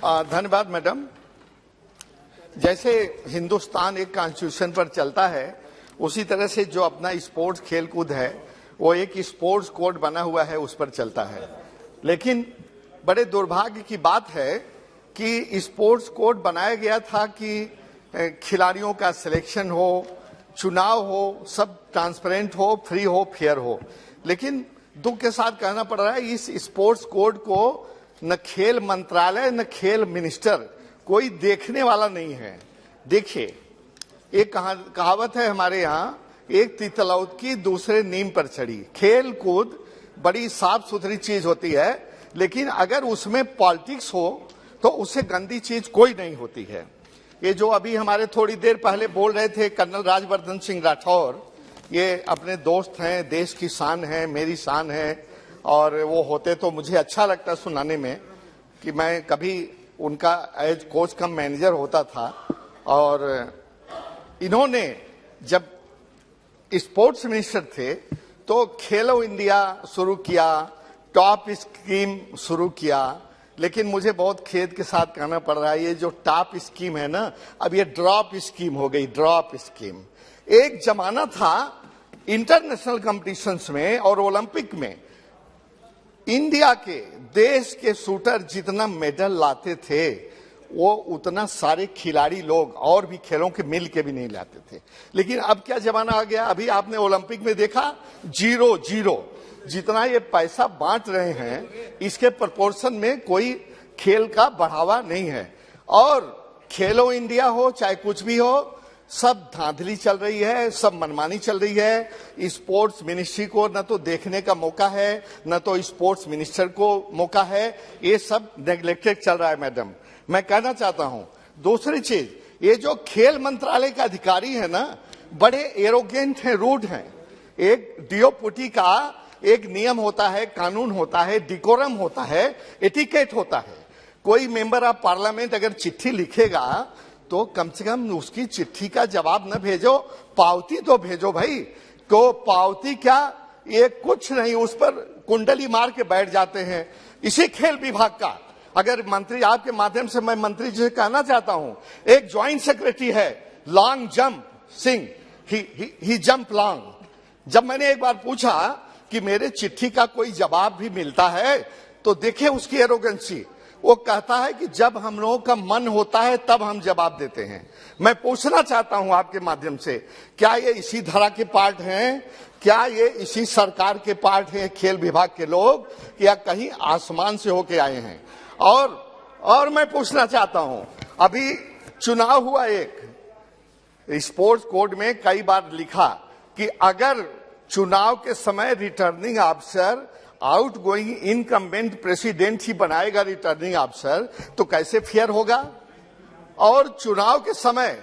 धन्यवाद मैडम। जैसे हिंदुस्तान एक कॉन्स्टिट्यूशन पर चलता है, उसी तरह से जो अपना स्पोर्ट्स खेलकूद है वो एक स्पोर्ट्स कोड बना हुआ है, उस पर चलता है। लेकिन बड़े दुर्भाग्य की बात है कि स्पोर्ट्स कोड बनाया गया था कि खिलाड़ियों का सिलेक्शन हो, चुनाव हो, सब ट्रांसपेरेंट हो, फ्री हो, फेयर हो। लेकिन दुख के साथ कहना पड़ रहा है, इस स्पोर्ट्स कोड को न खेल मंत्रालय न खेल मिनिस्टर कोई देखने वाला नहीं है। देखिए, एक कहावत है हमारे यहाँ, एक तितलौत की दूसरे नीम पर चढ़ी। खेल कूद बड़ी साफ सुथरी चीज होती है, लेकिन अगर उसमें पॉलिटिक्स हो तो उससे गंदी चीज कोई नहीं होती है। ये जो अभी हमारे थोड़ी देर पहले बोल रहे थे कर्नल राज्यवर्धन सिंह राठौर, ये अपने दोस्त हैं, देश की शान है, मेरी शान है, और वो होते तो मुझे अच्छा लगता सुनाने में कि मैं कभी उनका एज कोच कम मैनेजर होता था। और इन्होंने जब स्पोर्ट्स मिनिस्टर थे तो खेलो इंडिया शुरू किया, टॉप स्कीम शुरू किया। लेकिन मुझे बहुत खेद के साथ कहना पड़ रहा है, ये जो टॉप स्कीम है ना, अब ये ड्रॉप स्कीम हो गई, ड्रॉप स्कीम। एक जमाना था इंटरनेशनल कॉम्पिटिशन्स में और ओलंपिक में इंडिया के देश के शूटर जितना मेडल लाते थे वो उतना सारे खिलाड़ी लोग और भी खेलों के मिल के भी नहीं लाते थे। लेकिन अब क्या जमाना आ गया, अभी आपने ओलंपिक में देखा, 0-0 जितना ये पैसा बांट रहे हैं इसके प्रोपोर्शन में कोई खेल का बढ़ावा नहीं है। और खेलो इंडिया हो चाहे कुछ भी हो, सब धांधली चल रही है, सब मनमानी चल रही है। स्पोर्ट्स मिनिस्ट्री को न तो देखने का मौका है, न तो स्पोर्ट्स मिनिस्टर को मौका है। ये सब नेग्लेक्टेड चल रहा है मैडम। मैं कहना चाहता हूं दूसरी चीज, ये जो खेल मंत्रालय का अधिकारी है ना, बड़े एरोगेंट हैं, रूड हैं। एक डिओपुटी का एक नियम होता है, कानून होता है, डिकोरम होता है, एटिकेट होता है। कोई मेंबर ऑफ पार्लियामेंट अगर चिट्ठी लिखेगा तो कम से कम उसकी चिट्ठी का जवाब न भेजो, पावती तो भेजो भाई। तो पावती क्या, ये कुछ नहीं, उस पर कुंडली मार के बैठ जाते हैं। इसी खेल विभाग का अगर मंत्री, आपके माध्यम से मैं मंत्री जी से कहना चाहता हूं, एक ज्वाइंट सेक्रेटरी है लॉन्ग जंप सिंह, ही जंप लॉन्ग। जब मैंने एक बार पूछा कि मेरे चिट्ठी का कोई जवाब भी मिलता है, तो देखे उसकी एरोगेंसी। वो कहता है कि जब हम लोगों का मन होता है तब हम जवाब देते हैं। मैं पूछना चाहता हूं आपके माध्यम से, क्या ये इसी धारा के पार्ट हैं? क्या ये इसी सरकार के पार्ट हैं खेल विभाग के लोग, या कहीं आसमान से होके आए हैं? और मैं पूछना चाहता हूं, अभी चुनाव हुआ, एक स्पोर्ट्स कोड में कई बार लिखा कि अगर चुनाव के समय returning officer outgoing incumbent president ही बनाएगा रिटर्निंग ऑफिसर, तो कैसे फेयर होगा? और चुनाव के समय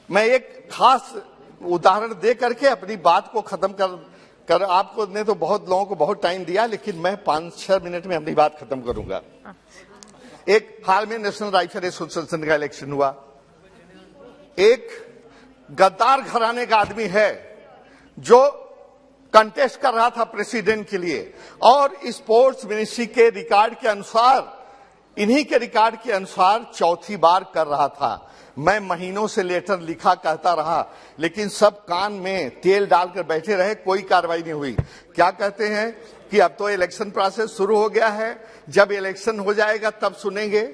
मैं एक खास उदाहरण दे करके अपनी बात को खत्म कर आपको ने तो बहुत लोगों को बहुत टाइम दिया, लेकिन मैं 5-6 मिनट में अपनी बात खत्म करूंगा। एक हाल में नेशनल राइफल एसोसिएशन का इलेक्शन हुआ। एक गद्दार घराने का आदमी है जो कंटेस्ट कर रहा था प्रेसिडेंट के लिए, और स्पोर्ट्स मिनिस्ट्री के रिकॉर्ड के अनुसार, इन्हीं के रिकॉर्ड के अनुसार चौथी बार कर रहा था। मैं महीनों से लेटर लिखा, कहता रहा, लेकिन सब कान में तेल डालकर बैठे रहे, कोई कार्रवाई नहीं हुई। क्या कहते हैं कि अब तो इलेक्शन प्रोसेस शुरू हो गया है, जब इलेक्शन हो जाएगा तब सुनेंगे।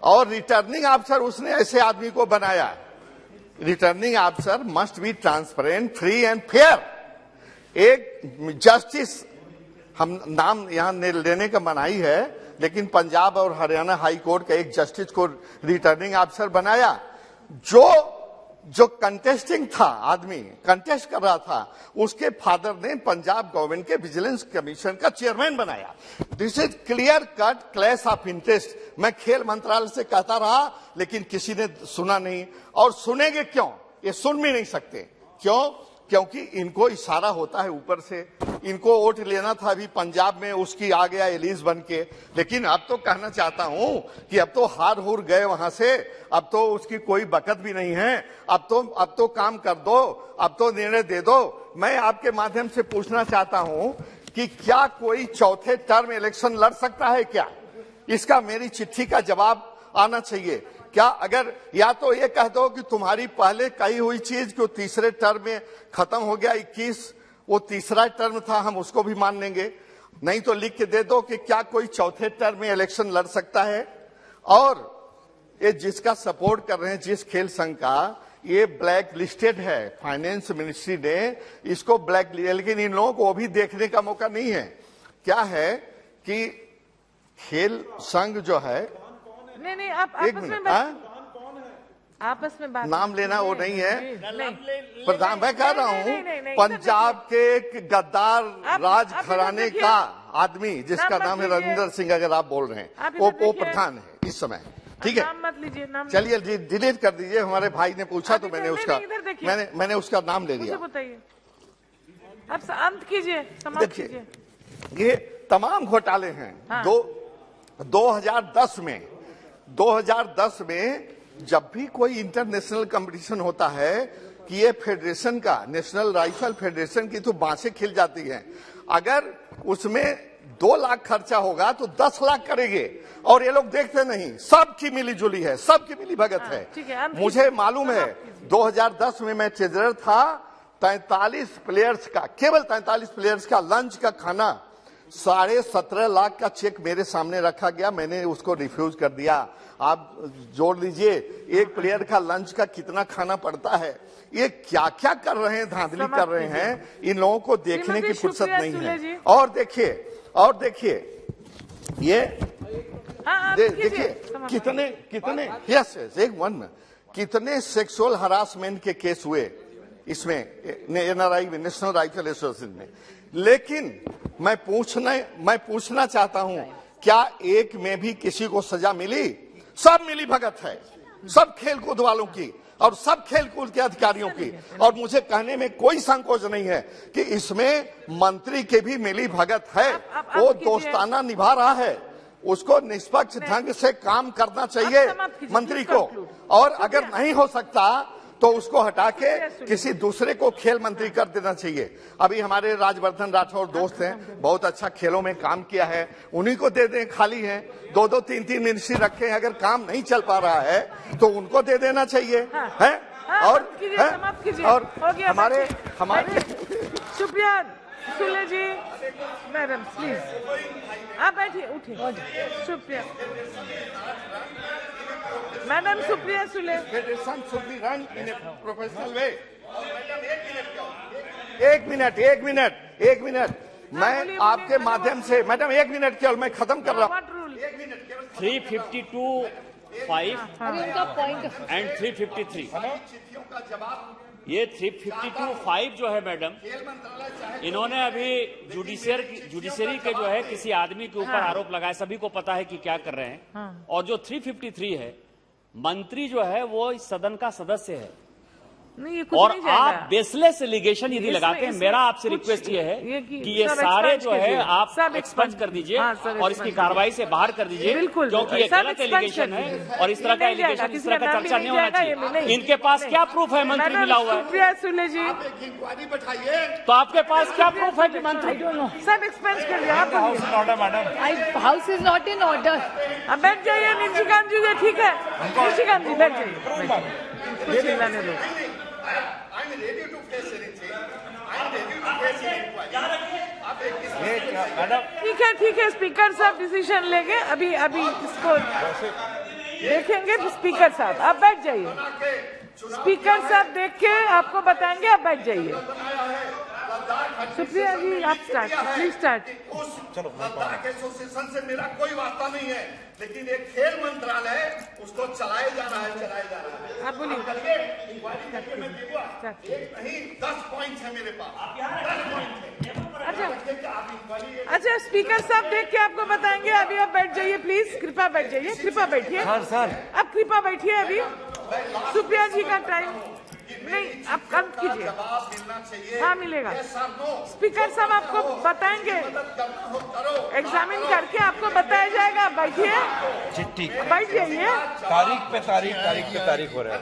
और रिटर्निंग ऑफिसर उसने ऐसे आदमी को बनाया, returning officer must be transparent, free and fair. एक जस्टिस, हम नाम यहां लेने का मनाही है, लेकिन पंजाब और हरियाणा हाई कोर्ट का एक जस्टिस को रिटर्निंग ऑफिसर बनाया। जो कंटेस्टिंग था, आदमी कंटेस्ट कर रहा था, उसके फादर ने पंजाब गवर्नमेंट के विजिलेंस कमीशन का चेयरमैन बनाया। This is clear cut clash of interest. मैं खेल मंत्रालय से कहता रहा, लेकिन किसी ने सुना नहीं। और सुनेंगे क्यों? ये सुन भी नहीं सकते। क्यों? क्योंकि इनको इशारा होता है ऊपर से। इनको वोट लेना था अभी पंजाब में, उसकी आ गया एलिस बन के। लेकिन अब तो कहना चाहता हूं कि अब तो हार हुर गए वहां से, अब तो उसकी कोई बकत भी नहीं है। अब तो काम कर दो, अब तो निर्णय दे दो। मैं आपके माध्यम से पूछना चाहता हूं कि क्या कोई चौथे टर्म इलेक्शन लड़ सकता है क्या? इसका मेरी चिट्ठी का जवाब आना चाहिए। क्या अगर या तो ये कह दो कि तुम्हारी पहले कही हुई चीज जो तीसरे टर्म में खत्म हो गया 21, वो तीसरा टर्म था, हम उसको भी मान लेंगे। नहीं तो लिख के दे दो कि क्या कोई चौथे टर्म में इलेक्शन लड़ सकता है। और ये जिसका सपोर्ट कर रहे हैं, जिस खेल संघ का, ये ब्लैक लिस्टेड है, फाइनेंस मिनिस्ट्री ने इसको ब्लैक, लेकिन इन लोगों को भी देखने का मौका नहीं है। क्या है कि खेल संघ जो है, नहीं आप आपस में बात नाम लेना वो नहीं है प्रधान। मैं कह रहा हूँ पंजाब के गद्दार राज घराने का आदमी जिसका नाम है रविंदर सिंह, अगर आप बोल रहे हैं, वो प्रधान है इस समय। ठीक है, नाम मत लीजिए, नाम चलिए डिलीट कर दीजिए। हमारे भाई ने पूछा तो मैंने उसका मैंने उसका नाम ले लिया। बताइए, अब अंत कीजिए, समाप्त कीजिए। ये तमाम घोटाले हैं। हाँ। 2010 में जब भी कोई इंटरनेशनल कंपटीशन होता है कि ये फेडरेशन का, नेशनल राइफल फेडरेशन की तो बांसें खिल जाती हैं। अगर उसमें 2 लाख खर्चा होगा तो 10 लाख करेंगे, और ये लोग देखते नहीं। सबकी मिली जुली है, सबकी मिली भगत है। मुझे मालूम है 2010 में मैं ट्रेजरर था, 43 प्लेयर्स का, केवल 43 प्लेयर्स का लंच का खाना 17.5 लाख का चेक मेरे सामने रखा गया, मैंने उसको रिफ्यूज कर दिया। आप जोड़ लीजिए एक प्लेयर का लंच का कितना खाना पड़ता है। ये क्या क्या कर रहे हैं, धांधली कर रहे हैं, इन लोगों को देखने की फुर्सत नहीं है। और देखिए ये देखिए कितने यस एक वन कितने सेक्सुअल हरासमेंट के केस हुए इसमें एनआरआई में, नेशनल राइफल एसोसिएशन में। लेकिन मैं पूछना चाहता हूं, क्या एक में भी किसी को सजा मिली? सब मिली भगत है, सब खेलकूद वालों की और सब खेलकूद के अधिकारियों की। और मुझे कहने में कोई संकोच नहीं है कि इसमें मंत्री के भी मिली भगत है। वो दोस्ताना निभा रहा है, उसको निष्पक्ष ढंग से काम करना चाहिए मंत्री को। और अगर नहीं हो सकता तो उसको हटा के किसी दूसरे को खेल मंत्री कर देना चाहिए। अभी हमारे राजवर्धन राठौर दोस्त हैं, बहुत अच्छा खेलों में काम किया है, उन्हीं को दे दें। खाली हैं, 2-2, 3-3 मिनिस्ट्री रखे हैं, अगर काम नहीं चल पा रहा है तो उनको दे देना चाहिए। है और हमारे सुप्रिया सुले जी, मैडम प्लीज आप बैठिए, उठिए। Supriya madam, Supriya Sule. Federation should be run in a professional way. एक मिनट मैं आपके माध्यम से, मैडम 1 मिनट केवल, मैं खत्म कर रहा हूँ। 352(5) एंड 353। ये 352(5) जो है मैडम, इन्होंने अभी जुडिशरी के जो है किसी आदमी के ऊपर आरोप लगाया, सभी को पता है कि क्या कर रहे हैं। और जो 353 है, मंत्री जो है वो इस सदन का सदस्य है। नहीं, ये कुछ और नहीं आप बेसलेस एलिगेशन यदि लगाते हैं, मेरा आपसे रिक्वेस्ट ये है कि ये सारे जो है आप एक्सपंज कर दीजिए और इसकी कार्रवाई से बाहर कर दीजिए, क्योंकि ये गलत एलिगेशन है और इस तरह का एलिगेशन, इस तरह का चर्चा नहीं होना चाहिए। इनके पास क्या प्रूफ है मंत्री मिला हुआ है? सुप्रिया सुले जी, तो आपके पास क्या प्रूफ है कि मंत्री? सब एक्सपेंस कर दिया। House is not in order. अब बैठ जाइए निशिकांत जी, ठीक है निशिकांत जी, बैठ जाइए, कुछ चिल्लाने दो। ठीक है स्पीकर साहब डिसीजन लेंगे, अभी इसको देखेंगे। स्पीकर साहब आप बैठ जाइए, स्पीकर साहब देख के आपको बताएंगे, आप बैठ जाइए। सुप्रिया जी आप स्टार्ट, प्लीज स्टार्ट। एसोसिएशन से मेरा कोई वास्ता नहीं है, लेकिन एक खेल मंत्रालय उसको चलाया जा रहा है। आप बोलिए। नहीं 10 पॉइंट है मेरे पास, 10 पॉइंट है। अच्छा स्पीकर साहब देख के आपको बताएंगे, अभी आप बैठ जाइए प्लीज, कृपया बैठ जाइए, कृपया बैठिए सर, आप कृपया बैठिए। अभी सुप्रिया जी का टाइम नहीं, आप कम कीजिए। हाँ मिलेगा, स्पीकर साहब आपको बताएंगे, एग्जामिन करके आपको बताया जाएगा। बैठिए, बैठ जाइए। तारीख पे तारीख हो रहा है।